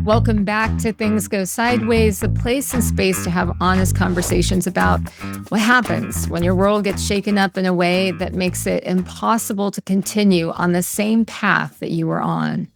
Welcome back to Things Go Sideways, the place and space to have honest conversations about what happens when your world gets shaken up in a way that makes it impossible to continue on the same path that you were on.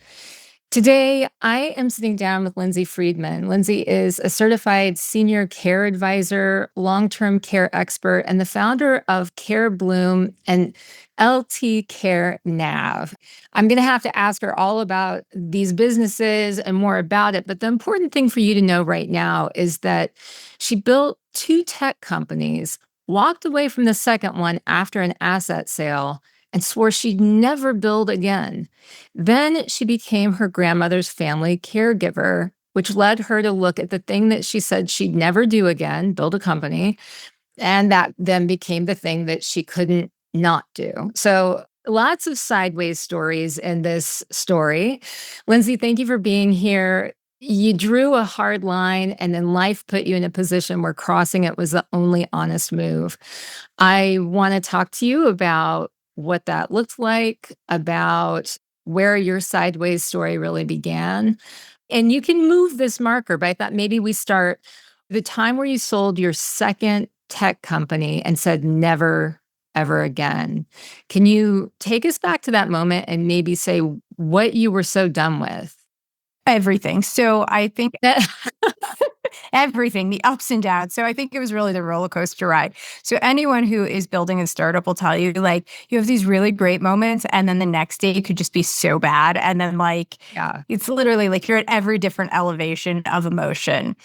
Today, I am sitting down with Lindsay Friedman. Lindsay is a certified senior care advisor, long-term care expert, and the founder of Care Bloom and LT Care Nav. I'm going to have to ask her all about these businesses and more about it. But the important thing for you to know right now is that she built 2 tech companies, walked away from the second one after an asset sale, and swore she'd never build again. Then she became her grandmother's family caregiver, which led her to look at the thing that she said she'd never do again, build a company. And that then became the thing that she couldn't not do. So lots of sideways stories in this story. Lindsay, thank you for being here. You drew a hard line, and then life put you in a position where crossing it was the only honest move. I want to talk to you about what that looked like, about where your sideways story really began. And you can move this marker, but I thought maybe we start the time where you sold your second tech company and said never, ever again. Can you take us back to that moment and maybe say what you were so done with? Everything. So I think that everything, the ups and downs. So I think it was really the roller coaster ride. So anyone who is building a startup will tell you, like, you have these really great moments, and then the next day could just be so bad. And then, it's literally like you're at every different elevation of emotion.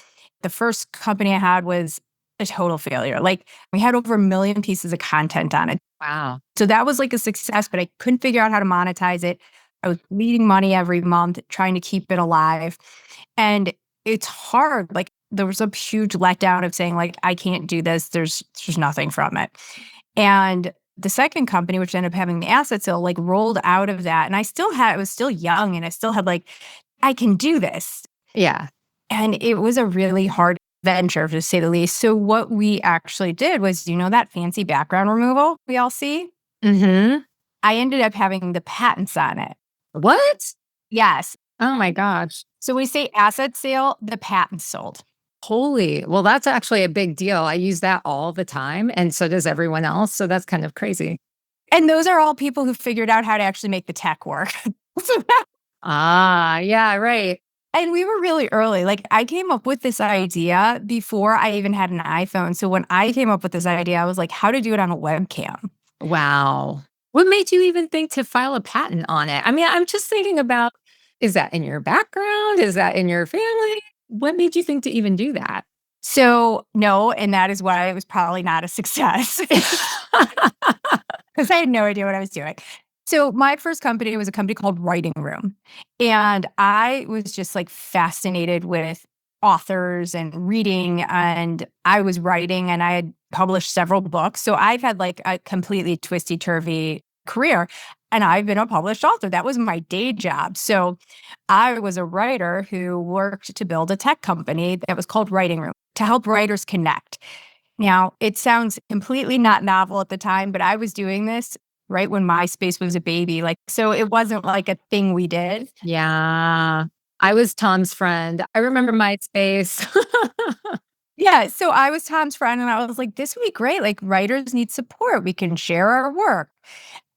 The first company I had was a total failure. Like, we had over 1 million pieces of content on it. Wow. So that was like a success, but I couldn't figure out how to monetize it. I was bleeding money every month, trying to keep it alive. And it's hard. Like, there was a huge letdown of saying, like, I can't do this. There's nothing from it. And the second company, which ended up having the asset sale, like, rolled out of that. And I was still young, and I still had like, I can do this. Yeah. And it was a really hard venture, to say the least. So what we actually did was, that fancy background removal we all see? Mm-hmm. I ended up having the patents on it. What? Yes. Oh my gosh. So we say asset sale, the patent sold. Holy, well, that's actually a big deal. I use that all the time, and so does everyone else. So that's kind of crazy. And those are all people who figured out how to actually make the tech work. Yeah, right. And we were really early. Like, I came up with this idea before I even had an iPhone. So when I came up with this idea, I was like, how to do it on a webcam. Wow. What made you even think to file a patent on it? I mean, I'm just thinking about, is that in your background? Is that in your family? What made you think to even do that? So no, and that is why it was probably not a success. Because I had no idea what I was doing. So my first company was a company called Writing Room. And I was just like fascinated with authors and reading, and I was writing, and I had published several books. So I've had like a completely twisty-turvy career, and I've been a published author. That was my day job. So I was a writer who worked to build a tech company that was called Writing Room to help writers connect. Now, it sounds completely not novel at the time, but I was doing this right when MySpace was a baby. Like, so it wasn't like a thing we did. Yeah. I was Tom's friend. I remember MySpace. Yeah. So I was Tom's friend, and I was like, this would be great. Like, writers need support. We can share our work.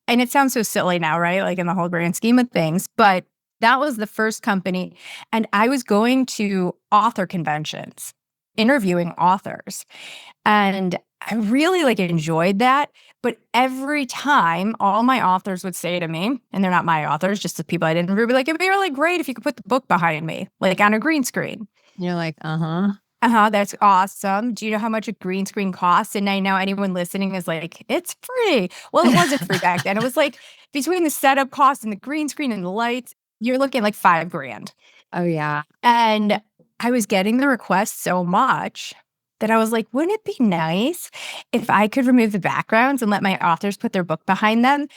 And it sounds so silly now, right? Like, in the whole grand scheme of things. But that was the first company. And I was going to author conventions, interviewing authors. And I really enjoyed that. But every time, all my authors would say to me, and they're not my authors, just the people I didn't interview, be like, it'd be really great if you could put the book behind me, like on a green screen. You're like, uh-huh. That's awesome. Do you know how much a green screen costs? And I know anyone listening is like, it's free. Well, it wasn't free back then. It was like between the setup costs and the green screen and the lights, you're looking like $5,000. Oh, yeah. And I was getting the requests so much that I was like, wouldn't it be nice if I could remove the backgrounds and let my authors put their book behind them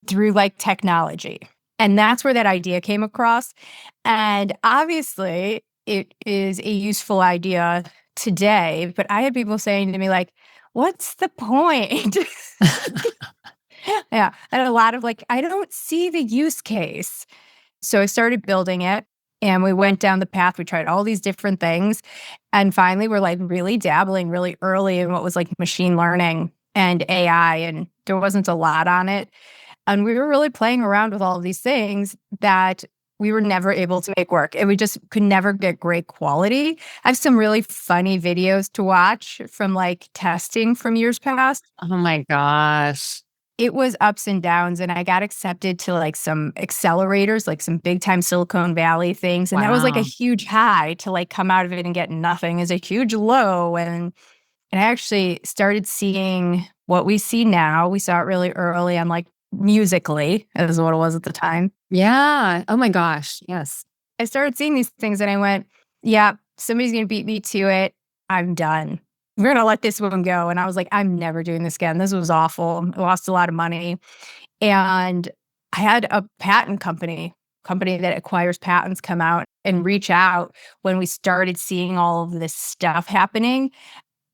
through technology? And that's where that idea came across. And obviously, it is a useful idea today, but I had people saying to me what's the point? Yeah. And a lot of I don't see the use case. So I started building it and we went down the path. We tried all these different things. And finally, we're like really dabbling really early in what was like machine learning and AI. And there wasn't a lot on it. And we were really playing around with all of these things that we were never able to make work. And we just could never get great quality. I have some really funny videos to watch from like testing from years past. Oh my gosh. It was ups and downs, and I got accepted to like some accelerators, like some big time Silicon Valley things. And that was like a Wow. huge high. To like come out of it and get nothing is a huge low. And I actually started seeing what we see now. We saw it really early on like Musically, is what it was at the time. Yeah. Oh my gosh. Yes. I started seeing these things and I went, yeah, somebody's going to beat me to it. I'm done. We're going to let this one go. And I was like, I'm never doing this again. This was awful. I lost a lot of money. And I had a patent company that acquires patents come out and reach out when we started seeing all of this stuff happening.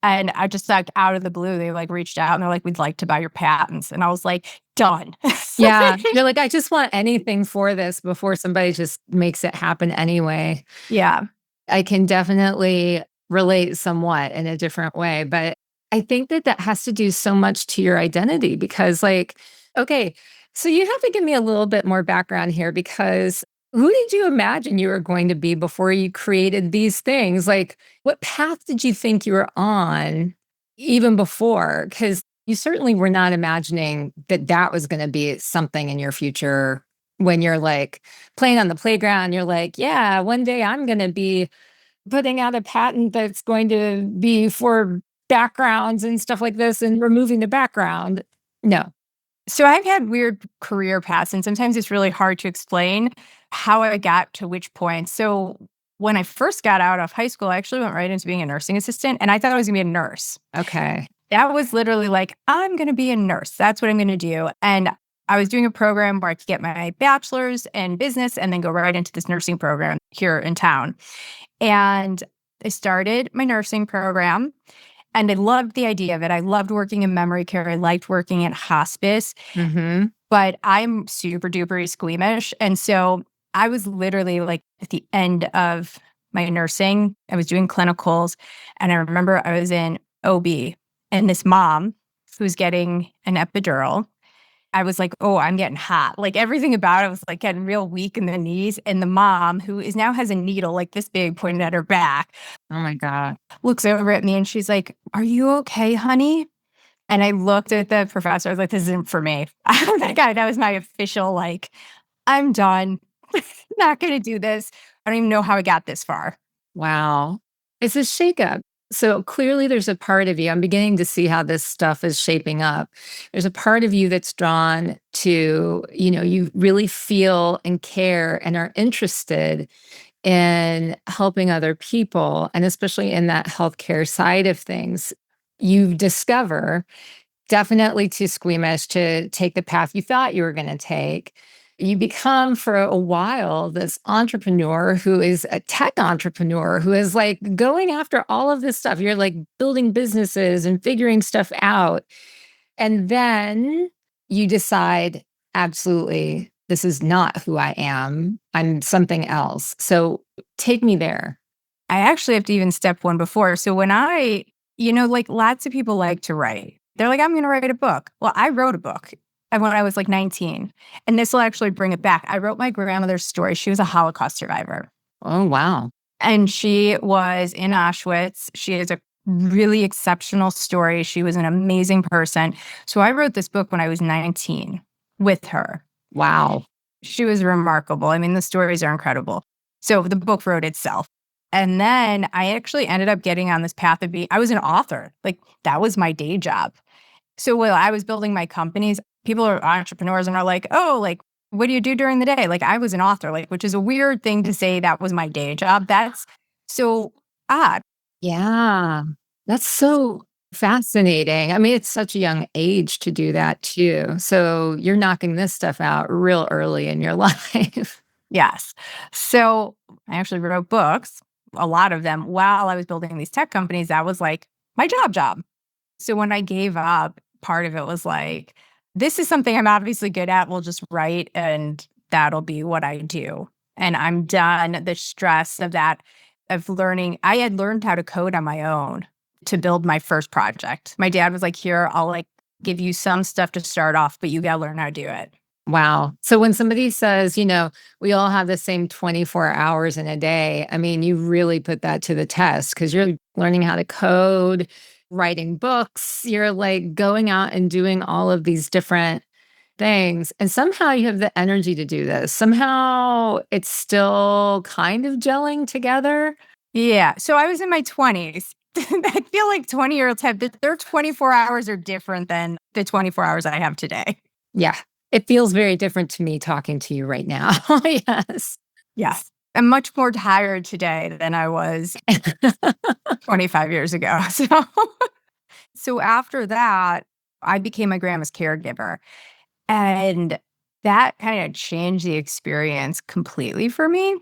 And I just like out of the blue, they like reached out and they're like, we'd like to buy your patents. And I was like, done. Yeah. You're like, I just want anything for this before somebody just makes it happen anyway. Yeah. I can definitely relate somewhat in a different way, but I think that that has to do so much to your identity because, like, okay, so you have to give me a little bit more background here because who did you imagine you were going to be before you created these things? Like, what path did you think you were on even before? Because you certainly were not imagining that that was going to be something in your future when you're like playing on the playground. You're like, yeah, one day I'm going to be putting out a patent that's going to be for backgrounds and stuff like this and removing the background. No. So I've had weird career paths, and sometimes it's really hard to explain how I got to which point. So when I first got out of high school, I actually went right into being a nursing assistant, and I thought I was going to be a nurse. Okay. That was literally like, I'm going to be a nurse. That's what I'm going to do. And I was doing a program where I could get my bachelor's in business and then go right into this nursing program here in town. And I started my nursing program. And I loved the idea of it. I loved working in memory care. I liked working in hospice, Mm-hmm. but I'm super duper squeamish. And so I was literally like at the end of my nursing, I was doing clinicals. And I remember I was in OB and this mom who's getting an epidural. I was like, oh, I'm getting hot. Like everything about it was like getting real weak in the knees. And the mom, who is now has a needle like this big pointed at her back, Oh my God. looks over at me and she's like, are you okay, honey? And I looked at the professor. I was like, this isn't for me. That was my official, like, I'm done. Not going to do this. I don't even know how I got this far. Wow. It's a shakeup. So clearly there's a part of you, I'm beginning to see how this stuff is shaping up. There's a part of you that's drawn to, you really feel and care and are interested in helping other people, and especially in that healthcare side of things. You discover definitely too squeamish to take the path you thought you were going to take. You become for a while this entrepreneur who is a tech entrepreneur who is like going after all of this stuff. You're like building businesses and figuring stuff out. And then you decide, absolutely, this is not who I am. I'm something else. So take me there. I actually have to even step one before. So when like lots of people like to write. They're like, I'm going to write a book. Well, I wrote a book when I was like 19. And this will actually bring it back. I wrote my grandmother's story. She was a Holocaust survivor. Oh, wow. And she was in Auschwitz. She has a really exceptional story. She was an amazing person. So I wrote this book when I was 19 with her. Wow. She was remarkable. I mean, the stories are incredible. So the book wrote itself. And then I actually ended up getting on this path of I was an author. Like that was my day job. So while I was building my companies, people are entrepreneurs and are like, oh, like, what do you do during the day? Like I was an author, like, which is a weird thing to say that was my day job. That's so odd. Yeah. That's so fascinating. I mean, it's such a young age to do that too. So you're knocking this stuff out real early in your life. Yes. So I actually wrote books, a lot of them, while I was building these tech companies. That was like my job. So when I gave up, part of it was like, this is something I'm obviously good at. We'll just write and that'll be what I do. And I'm done the stress of that, of learning. I had learned how to code on my own to build my first project. My dad was like, here, I'll like give you some stuff to start off, but you got to learn how to do it. Wow. So when somebody says, we all have the same 24 hours in a day, I mean, you really put that to the test because you're learning how to code, writing books, you're like going out and doing all of these different things. And somehow you have the energy to do this. Somehow it's still kind of gelling together. Yeah. So I was in my 20s. I feel like 20-year-olds have their 24 hours are different than the 24 hours I have today. Yeah. It feels very different to me talking to you right now. Yes. Yes. I'm much more tired today than I was 25 years ago. So after that, I became my grandma's caregiver. And that kind of changed the experience completely for me.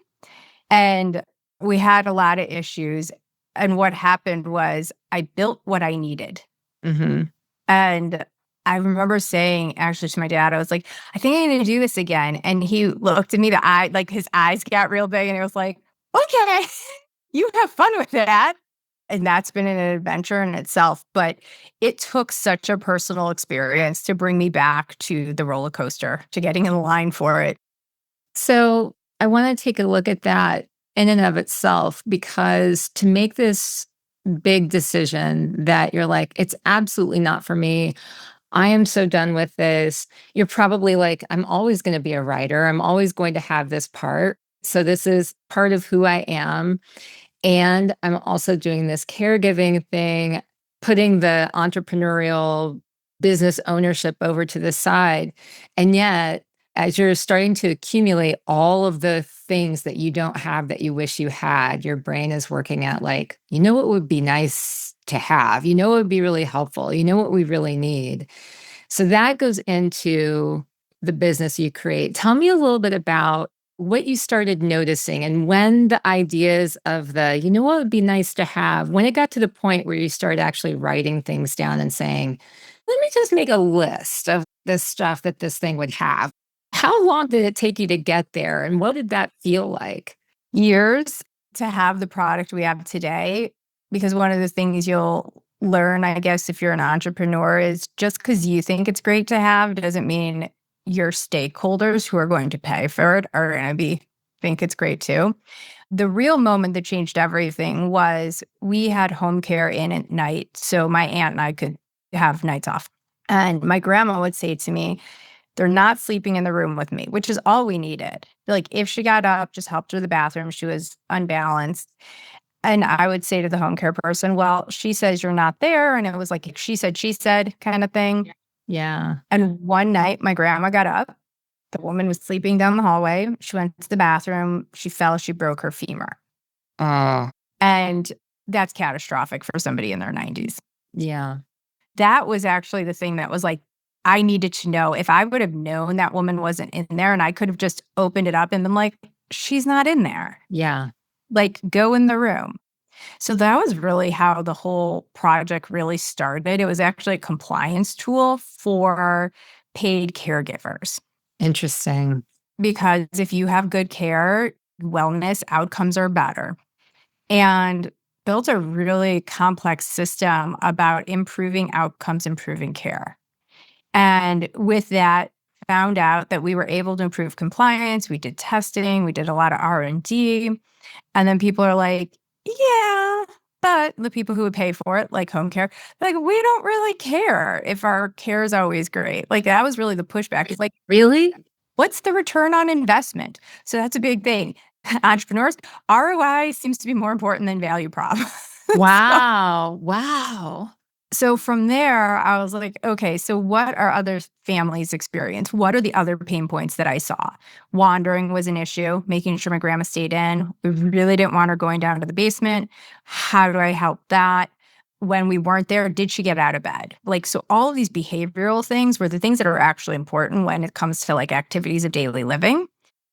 And we had a lot of issues. And what happened was I built what I needed. Mm-hmm. And I remember saying actually to my dad, I was like, I think I need to do this again. And he looked at me, like his eyes got real big and he was like, okay, you have fun with that. And that's been an adventure in itself. But it took such a personal experience to bring me back to the roller coaster, to getting in line for it. So I want to take a look at that in and of itself, because to make this big decision that you're like, it's absolutely not for me. I am so done with this. You're probably like, I'm always going to be a writer. I'm always going to have this part. So this is part of who I am. And I'm also doing this caregiving thing, putting the entrepreneurial business ownership over to the side. And yet, as you're starting to accumulate all of the things that you don't have that you wish you had, your brain is working at like, what would be nice to have? What would be really helpful? What we really need? So that goes into the business you create. Tell me a little bit about what you started noticing and when the ideas of what would be nice to have, when it got to the point where you started actually writing things down and saying, let me just make a list of the stuff that this thing would have. How long did it take you to get there? And what did that feel like? Years to have the product we have today. Because one of the things you'll learn, I guess, if you're an entrepreneur is just because you think it's great to have doesn't mean your stakeholders who are going to pay for it are going to think it's great too. The real moment that changed everything was we had home care in at night. So my aunt and I could have nights off. And my grandma would say to me, they're not sleeping in the room with me, which is all we needed. Like if she got up, just helped her to the bathroom. She was unbalanced. And I would say to the home care person, well, she says you're not there. And it was like, she said kind of thing. Yeah. And one night my grandma got up. The woman was sleeping down the hallway. She went to the bathroom. She fell. She broke her femur. And that's catastrophic for somebody in their 90s. Yeah. That was actually the thing that was like, I needed to know. If I would have known that woman wasn't in there and I could have just opened it up and been like, she's not in there. Yeah. Like, go in the room. So that was really how the whole project really started. It was actually a compliance tool for paid caregivers. Interesting. Because if you have good care, wellness outcomes are better. And built a really complex system about improving outcomes, improving care. And with that, found out that we were able to improve compliance. We did testing. We did a lot of R&D. And then people are like, yeah, but the people who would pay for it, like home care, like, we don't really care if our care is always great. Like, that was really the pushback. It's like, really? What's the return on investment? So that's a big thing. Entrepreneurs, ROI seems to be more important than value prop. Wow. Wow. So from there, I was like, okay, so what are other families' experience? What are the other pain points that I saw? Wandering was an issue, making sure my grandma stayed in. We really didn't want her going down to the basement. How do I help that? When we weren't there, did she get out of bed? Like, so all of these behavioral things were the things that are actually important when it comes to like activities of daily living.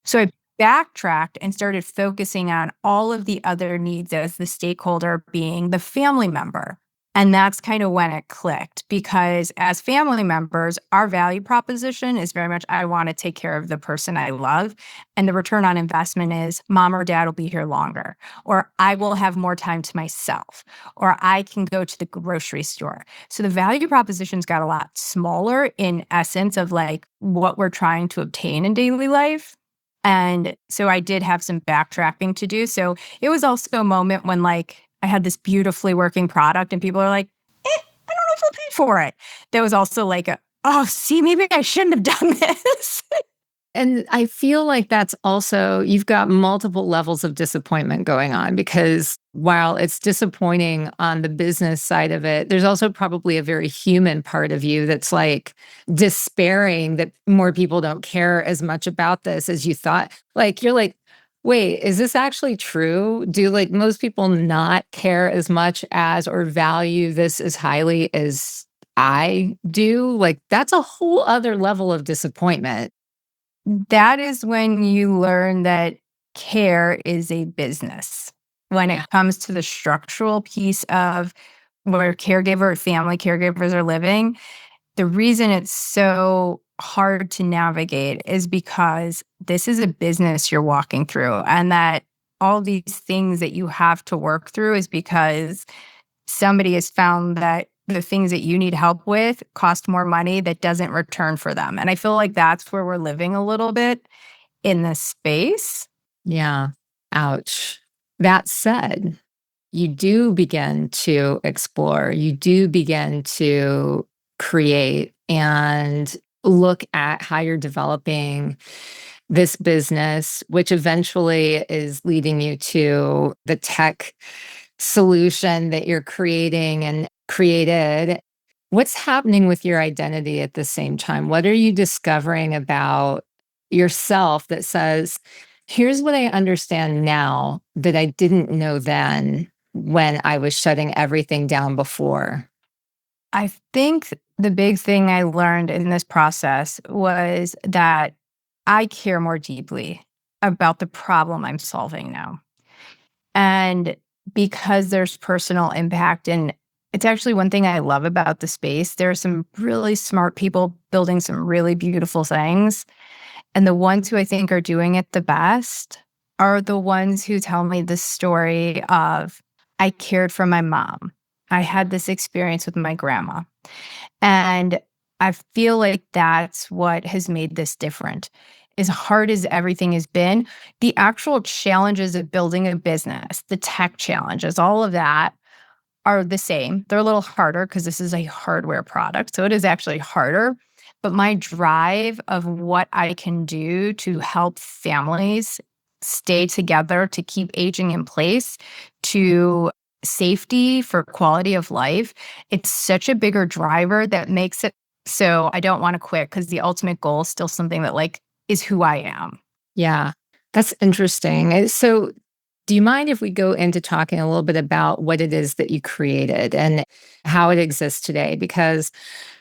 So I backtracked and started focusing on all of the other needs as the stakeholder being the family member. And that's kind of when it clicked, because as family members, our value proposition is very much, I want to take care of the person I love. And the return on investment is mom or dad will be here longer, or I will have more time to myself, or I can go to the grocery store. So the value propositions got a lot smaller in essence of like what we're trying to obtain in daily life. And so I did have some backtracking to do. So it was also a moment when like I had this beautifully working product and people are like, I don't know if I'll pay for it. There was also like oh, see, maybe I shouldn't have done this. And I feel like that's also, you've got multiple levels of disappointment going on, because while it's disappointing on the business side of it, there's also probably a very human part of you that's like despairing that more people don't care as much about this as you thought. Like, you're like, wait, is this actually true? Do like most people not care as much as or value this as highly as I do? Like, that's a whole other level of disappointment. That is when you learn that care is a business. When it comes to the structural piece of where family caregivers are living, the reason it's so hard to navigate is because this is a business you're walking through, and that all these things that you have to work through is because somebody has found that the things that you need help with cost more money that doesn't return for them. And I feel like that's where we're living a little bit in this space. Yeah. Ouch. That said, you do begin to explore, you do begin to create and look at how you're developing this business, which eventually is leading you to the tech solution that you're creating and created. What's happening with your identity at the same time? What are you discovering about yourself that says, here's what I understand now that I didn't know then when I was shutting everything down before? I think the big thing I learned in this process was that I care more deeply about the problem I'm solving now. And because there's personal impact, and it's actually one thing I love about the space, there are some really smart people building some really beautiful things. And the ones who I think are doing it the best are the ones who tell me the story of, I cared for my mom. I had this experience with my grandma. And I feel like that's what has made this different. As hard as everything has been, the actual challenges of building a business, the tech challenges, all of that are the same. They're a little harder because this is a hardware product. So it is actually harder. But my drive of what I can do to help families stay together, to keep aging in place, to safety for quality of life, it's such a bigger driver that makes it so I don't want to quit, because the ultimate goal is still something that like is who I am. Yeah, that's interesting. So, do you mind if we go into talking a little bit about what it is that you created and how it exists today? Because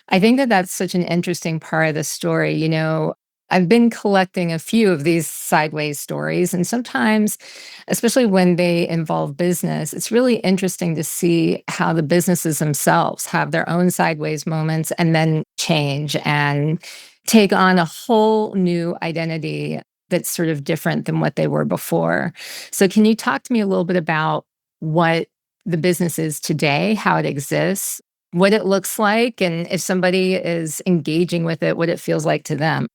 I think that that's such an interesting part of the story. You know, I've been collecting a few of these sideways stories, and sometimes, especially when they involve business, it's really interesting to see how the businesses themselves have their own sideways moments and then change and take on a whole new identity that's sort of different than what they were before. So can you talk to me a little bit about what the business is today, how it exists, what it looks like, and if somebody is engaging with it, what it feels like to them?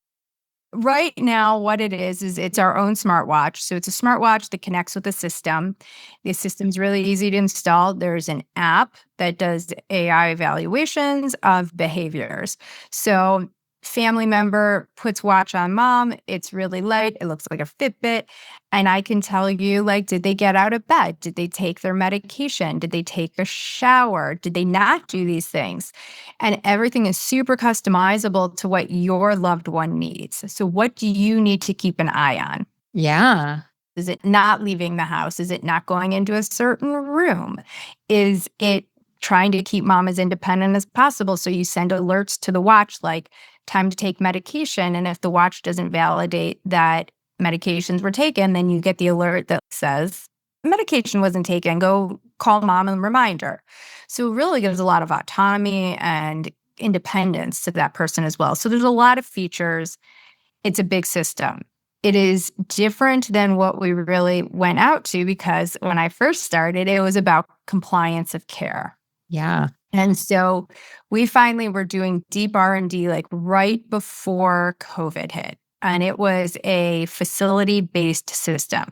Right now, what it is it's our own smartwatch. So it's a smartwatch that connects with the system. The system's really easy to install. There's an app that does AI evaluations of behaviors. So family member puts watch on mom. It's really light. It looks like a Fitbit. And I can tell you, like, did they get out of bed? Did they take their medication? Did they take a shower? Did they not do these things? And everything is super customizable to what your loved one needs. So what do you need to keep an eye on? Yeah. Is it not leaving the house? Is it not going into a certain room? Is it trying to keep mom as independent as possible? So you send alerts to the watch like time to take medication. And if the watch doesn't validate that medications were taken, then you get the alert that says medication wasn't taken. Go call mom and remind her. So it really gives a lot of autonomy and independence to that person as well. So there's a lot of features. It's a big system. It is different than what we really went out to, because when I first started, it was about compliance of care. Yeah. And so we finally were doing deep R&D like right before COVID hit. And it was a facility-based system.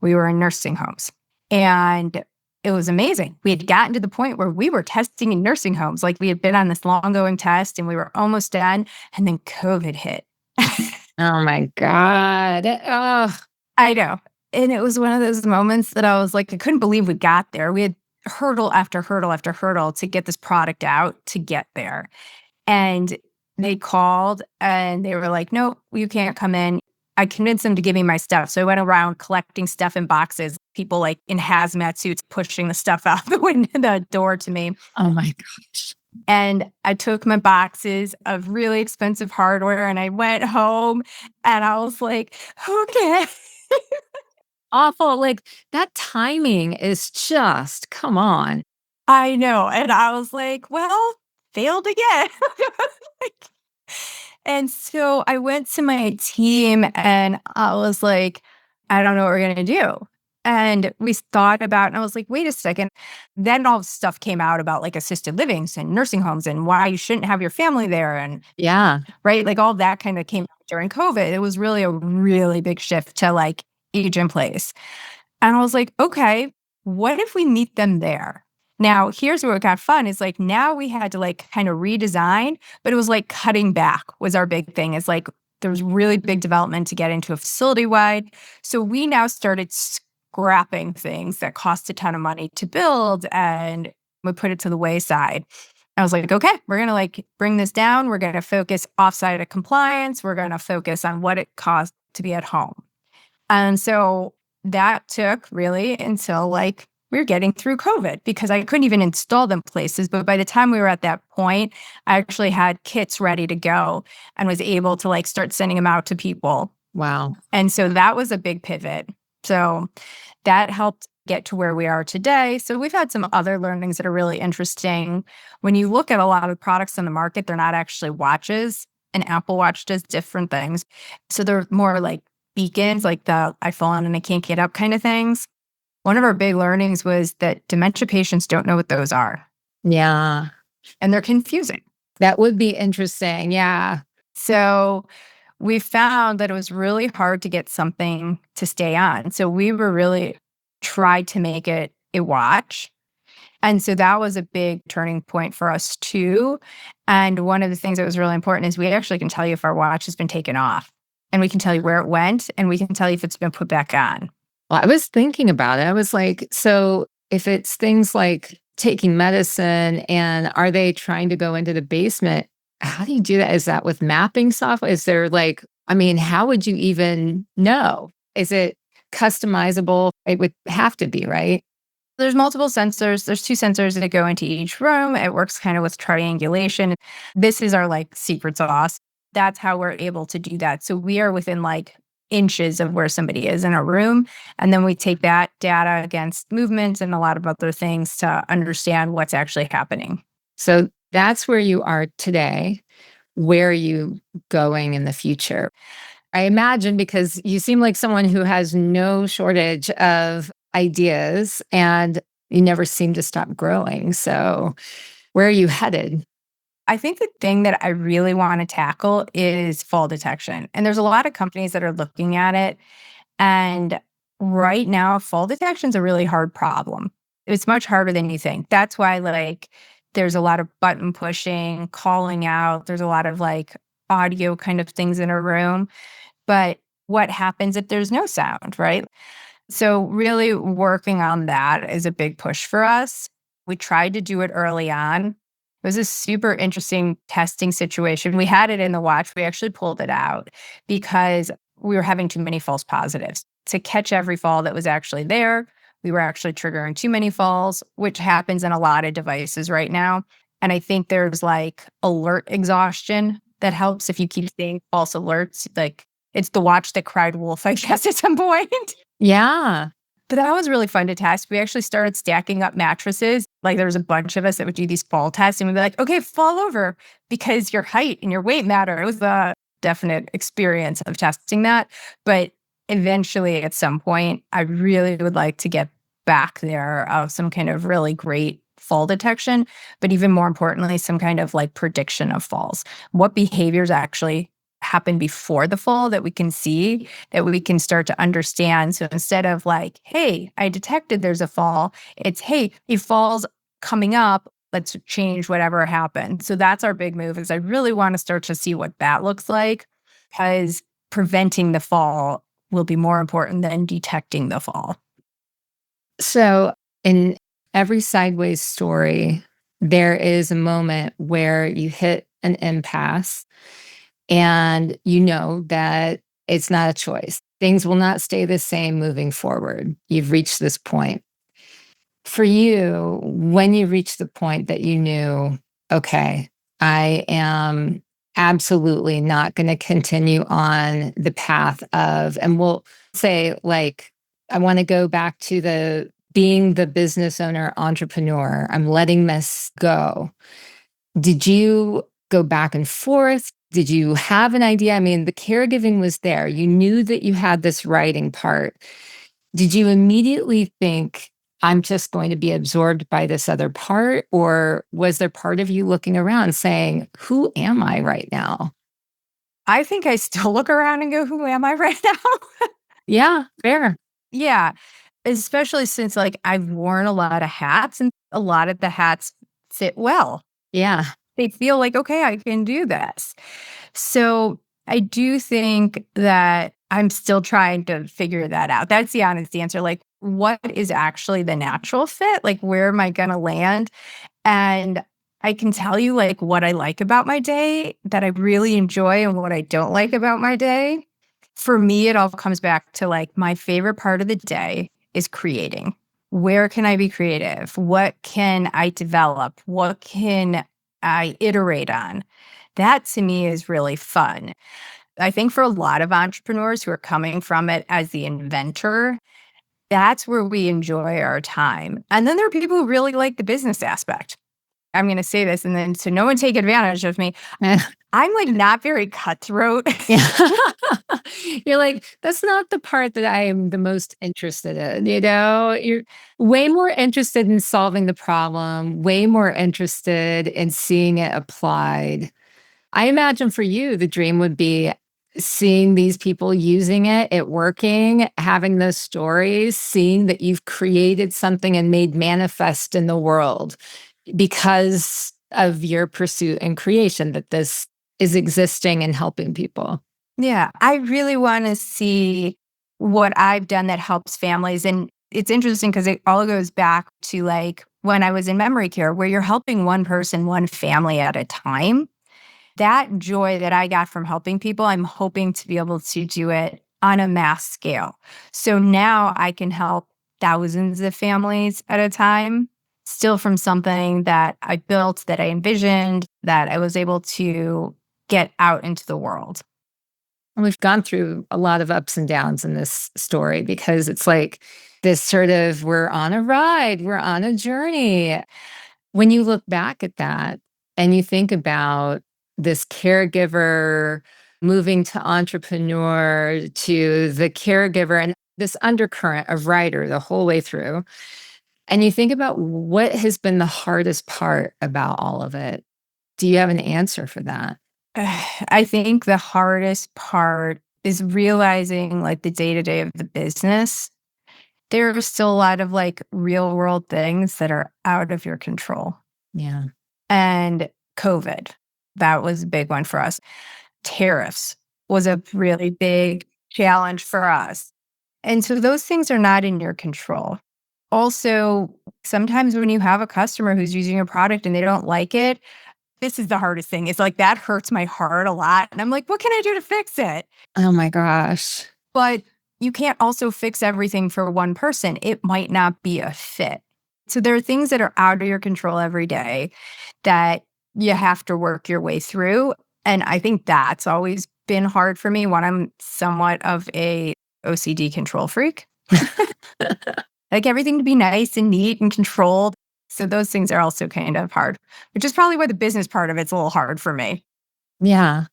We were in nursing homes. And it was amazing. We had gotten to the point where we were testing in nursing homes. Like we had been on this long-going test and we were almost done. And then COVID hit. Oh my God. Oh, I know. And it was one of those moments that I was like, I couldn't believe we got there. We had hurdle after hurdle after hurdle to get this product out to get there. And they called and they were like, no, you can't come in. I convinced them to give me my stuff. So I went around collecting stuff in boxes, people like in hazmat suits pushing the stuff out the door to me. oh my gosh. And I took my boxes of really expensive hardware and I went home and I was like, okay. Awful. Like that timing is just, come on. I know. And I was like, well, failed again. Like, and so I went to my team and I was like, I don't know what we're going to do. And we thought about, and I was like, wait a second. Then all this stuff came out about like assisted livings and nursing homes and why you shouldn't have your family there. And Yeah. right, like all that kind of came out during COVID. It was really a really big shift to like age in place. And I was like, okay, what if we meet them there? Now, here's where it got fun is like now we had to like kind of redesign, but it was like cutting back was our big thing. It's like there was really big development to get into a facility wide. So we now started scrapping things that cost a ton of money to build and we put it to the wayside. I was like, okay, we're going to like bring this down. We're going to focus offsite of compliance. We're going to focus on what it costs to be at home. And so that took really until like we were getting through COVID because I couldn't even install them places. But by the time we were at that point, I actually had kits ready to go and was able to like start sending them out to people. Wow. And so that was a big pivot. So that helped get to where we are today. So we've had some other learnings that are really interesting. When you look at a lot of products on the market, they're not actually watches. An Apple Watch does different things. So they're more like beacons, like the I fallen and I can't get up kind of things. One of our big learnings was that dementia patients don't know what those are. Yeah. And they're confusing. That would be interesting. Yeah. So we found that it was really hard to get something to stay on. So we were really tried to make it a watch. And so that was a big turning point for us too. And one of the things that was really important is we actually can tell you if our watch has been taken off. And we can tell you where it went, and we can tell you if it's been put back on. Well, I was thinking about it. I was like, so if it's things like taking medicine and are they trying to go into the basement? How do you do that? Is that with mapping software? Is there like, I mean, how would you even know? Is it customizable? It would have to be, right? There's multiple sensors. There's 2 sensors that go into each room. It works kind of with triangulation. This is our like secret sauce. That's how we're able to do that. So we are within like inches of where somebody is in a room. And then we take that data against movements and a lot of other things to understand what's actually happening. So that's where you are today. Where are you going in the future? I imagine because you seem like someone who has no shortage of ideas and you never seem to stop growing. So where are you headed? I think the thing that I really want to tackle is fall detection. And there's a lot of companies that are looking at it. And right now, fall detection is a really hard problem. It's much harder than you think. That's why like there's a lot of button pushing, calling out. There's a lot of like audio kind of things in a room. But what happens if there's no sound, right? So really working on that is a big push for us. We tried to do it early on. It was a super interesting testing situation. We had it in the watch. We actually pulled it out because we were having too many false positives. To catch every fall that was actually there, we were actually triggering too many falls, which happens in a lot of devices right now. And I think there's like alert exhaustion that helps if you keep seeing false alerts. Like it's the watch that cried wolf, I guess, at some point. Yeah. But that was really fun to test. We actually started stacking up mattresses. Like there was a bunch of us that would do these fall tests and we'd be like, okay, fall over because your height and your weight matter. It was a definite experience of testing that. But eventually at some point, I really would like to get back there of some kind of really great fall detection, but even more importantly, some kind of like prediction of falls. What behaviors actually happen before the fall that we can see, that we can start to understand. So instead of like, hey, I detected there's a fall, it's, hey, a fall's coming up. Let's change whatever happened. So that's our big move is I really want to start to see what that looks like because preventing the fall will be more important than detecting the fall. So in every sideways story, there is a moment where you hit an impasse and you know that it's not a choice. Things will not stay the same moving forward. You've reached this point. For you, when you reached the point that you knew, okay, I am absolutely not going to continue on the path of, and we'll say, like, I want to go back to the being the business owner, entrepreneur. I'm letting this go. Did you go back and forth? Did you have an idea? I mean, the caregiving was there. You knew that you had this writing part. Did you immediately think, I'm just going to be absorbed by this other part? Or was there part of you looking around saying, who am I right now? I think I still look around and go, who am I right now? Yeah, fair. Yeah. Especially since like I've worn a lot of hats and a lot of the hats fit well. Yeah. They feel like, okay, I can do this. So I do think that I'm still trying to figure that out. That's the honest answer. Like, what is actually the natural fit? Like, where am I going to land? And I can tell you like what I like about my day that I really enjoy and what I don't like about my day. For me, it all comes back to like my favorite part of the day is creating. Where can I be creative? What can I develop? What can I iterate on? That to me is really fun. I think for a lot of entrepreneurs who are coming from it as the inventor, that's where we enjoy our time. And then there are people who really like the business aspect. I'm going to say this, and then so no one take advantage of me. I'm like not very cutthroat. Yeah. You're like, that's not the part that I am the most interested in. You're way more interested in solving the problem, way more interested in seeing it applied. I imagine for you, the dream would be seeing these people using it working, having those stories, seeing that you've created something and made manifest in the world because of your pursuit and creation, that this is existing and helping people. Yeah, I really want to see what I've done that helps families. And it's interesting because it all goes back to like when I was in memory care, where you're helping one person, one family at a time. That joy that I got from helping people, I'm hoping to be able to do it on a mass scale. So now I can help thousands of families at a time, still from something that I built, that I envisioned, that I was able to get out into the world. And we've gone through a lot of ups and downs in this story because it's like this sort of, we're on a ride, we're on a journey. When you look back at that and you think about this caregiver moving to entrepreneur to the caregiver and this undercurrent of writer the whole way through, and you think about what has been the hardest part about all of it, do you have an answer for that? I think the hardest part is realizing like the day-to-day of the business. There are still a lot of like real world things that are out of your control. Yeah. And COVID, that was a big one for us. Tariffs was a really big challenge for us. And so those things are not in your control. Also, sometimes when you have a customer who's using your product and they don't like it, this is the hardest thing. It's like that hurts my heart a lot. And I'm like, what can I do to fix it? Oh my gosh. But you can't also fix everything for one person. It might not be a fit. So there are things that are out of your control every day that you have to work your way through. And I think that's always been hard for me when I'm somewhat of a OCD control freak. Like everything to be nice and neat and controlled. So those things are also kind of hard, which is probably why the business part of it's a little hard for me. Yeah.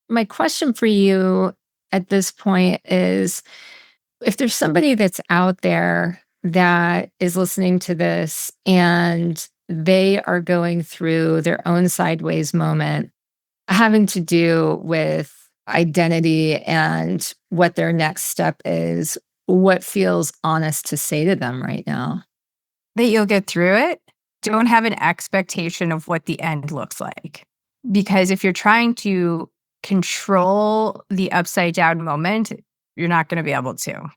My question for you at this point is, if there's somebody that's out there that is listening to this and they are going through their own sideways moment, having to do with identity and what their next step is, what feels honest to say to them right now? That you'll get through it. Don't have an expectation of what the end looks like. Because if you're trying to control the upside down moment, you're not going to be able to.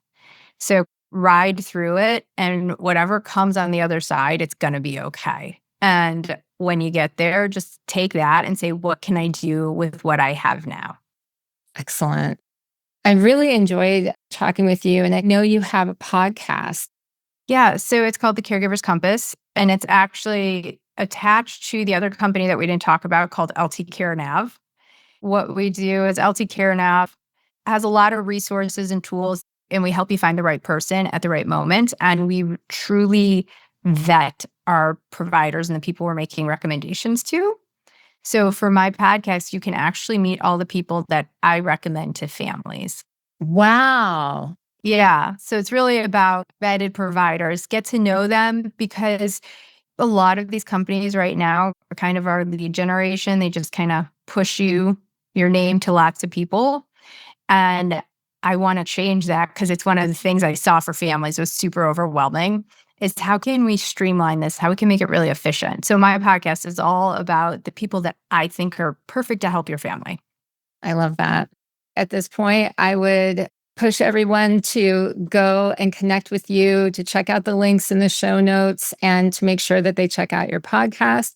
So ride through it, and whatever comes on the other side, it's going to be okay. And when you get there, just take that and say, what can I do with what I have now? Excellent. I really enjoyed talking with you. And I know you have a podcast. Yeah. So it's called the Caregivers Compass, and it's actually attached to the other company that we didn't talk about called LT Care Nav. What we do is LT Care Nav has a lot of resources and tools, and we help you find the right person at the right moment. And we truly vet our providers and the people we're making recommendations to. So for my podcast, you can actually meet all the people that I recommend to families. Wow. Yeah. So it's really about vetted providers. Get to know them, because a lot of these companies right now are kind of our lead generation. They just kind of push your name to lots of people. And I want to change that, because it's one of the things I saw for families was super overwhelming, is how can we streamline this? How we can make it really efficient? So my podcast is all about the people that I think are perfect to help your family. I love that. At this point, I would push everyone to go and connect with you, to check out the links in the show notes, and to make sure that they check out your podcast.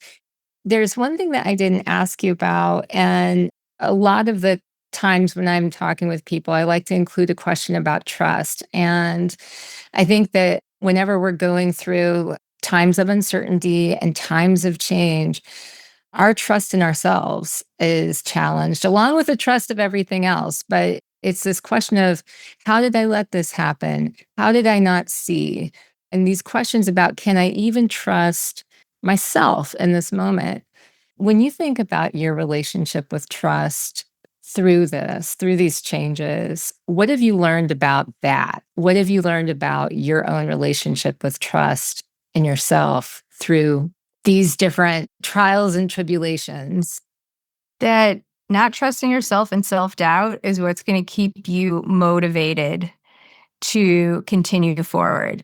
There's one thing that I didn't ask you about, and a lot of the times when I'm talking with people, I like to include a question about trust. And I think that whenever we're going through times of uncertainty and times of change, our trust in ourselves is challenged, along with the trust of everything else. But it's this question of, how did I let this happen? How did I not see? And these questions about, can I even trust myself in this moment? When you think about your relationship with trust through these changes, what have you learned about that? What have you learned about your own relationship with trust in yourself through these different trials and tribulations? That not trusting yourself and self-doubt is what's going to keep you motivated to continue forward.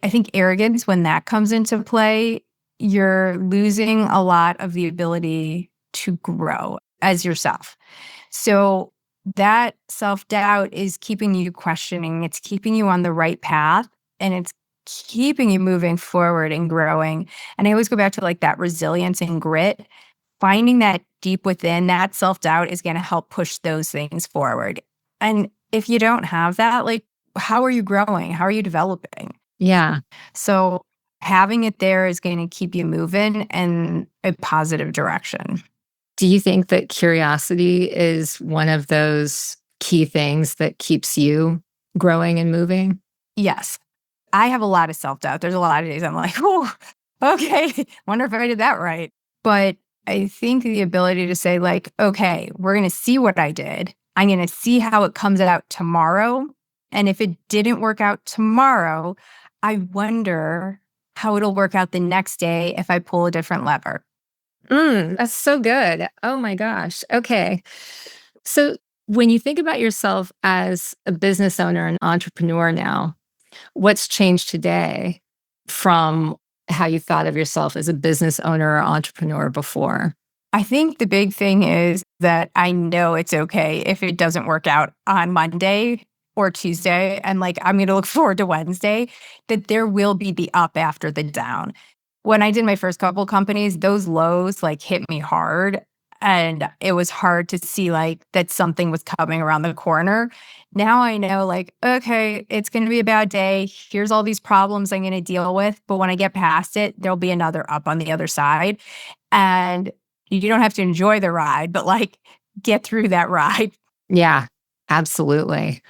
I think arrogance, when that comes into play, you're losing a lot of the ability to grow as yourself. So that self-doubt is keeping you questioning. It's keeping you on the right path, and it's keeping you moving forward and growing. And I always go back to like that resilience and grit. Finding that deep within, that self-doubt is going to help push those things forward. And if you don't have that, like, how are you growing? How are you developing? Yeah. So having it there is going to keep you moving in a positive direction. Do you think that curiosity is one of those key things that keeps you growing and moving? Yes. I have a lot of self-doubt. There's a lot of days I'm like, oh, okay, wonder if I did that right. But I think the ability to say like, okay, we're going to see what I did. I'm going to see how it comes out tomorrow. And if it didn't work out tomorrow, I wonder how it'll work out the next day if I pull a different lever. That's so good. Oh my gosh. Okay. So when you think about yourself as a business owner and entrepreneur now, what's changed today from how you thought of yourself as a business owner or entrepreneur before? I think the big thing is that I know it's okay if it doesn't work out on Monday or Tuesday. And like, I'm going to look forward to Wednesday, that there will be the up after the down. When I did my first couple companies, those lows like hit me hard. And it was hard to see like that something was coming around the corner. Now I know like, okay, it's going to be a bad day. Here's all these problems I'm going to deal with. But when I get past it, there'll be another up on the other side. And you don't have to enjoy the ride, but like get through that ride. Yeah, absolutely.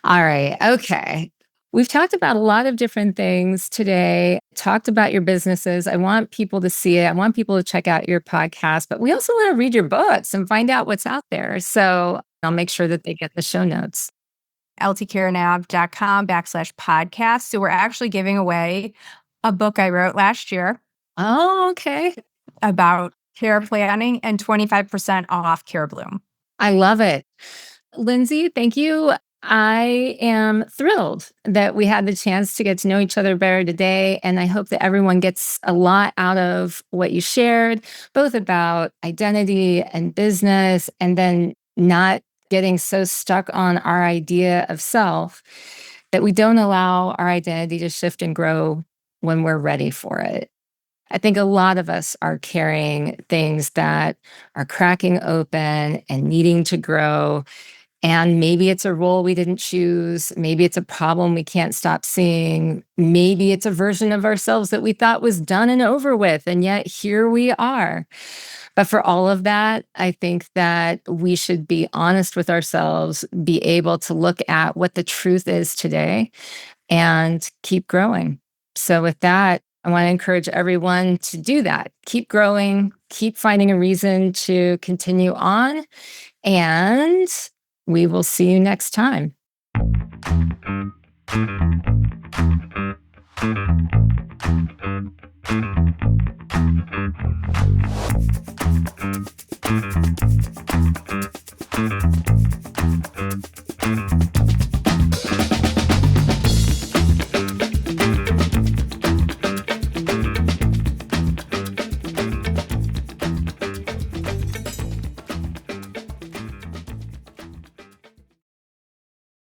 All right. Okay. We've talked about a lot of different things today, talked about your businesses. I want people to see it. I want people to check out your podcast, but we also want to read your books and find out what's out there. So I'll make sure that they get the show notes. ltcarenav.com/podcast. So we're actually giving away a book I wrote last year. Oh, okay. About care planning and 25% off Care Bloom. I love it. Lindsay, thank you. I am thrilled that we had the chance to get to know each other better today. And I hope that everyone gets a lot out of what you shared, both about identity and business, and then not getting so stuck on our idea of self that we don't allow our identity to shift and grow when we're ready for it. I think a lot of us are carrying things that are cracking open and needing to grow. And maybe it's a role we didn't choose. Maybe it's a problem we can't stop seeing. Maybe it's a version of ourselves that we thought was done and over with. And yet here we are. But for all of that, I think that we should be honest with ourselves, be able to look at what the truth is today and keep growing. So with that, I want to encourage everyone to do that. Keep growing, keep finding a reason to continue on, and we will see you next time.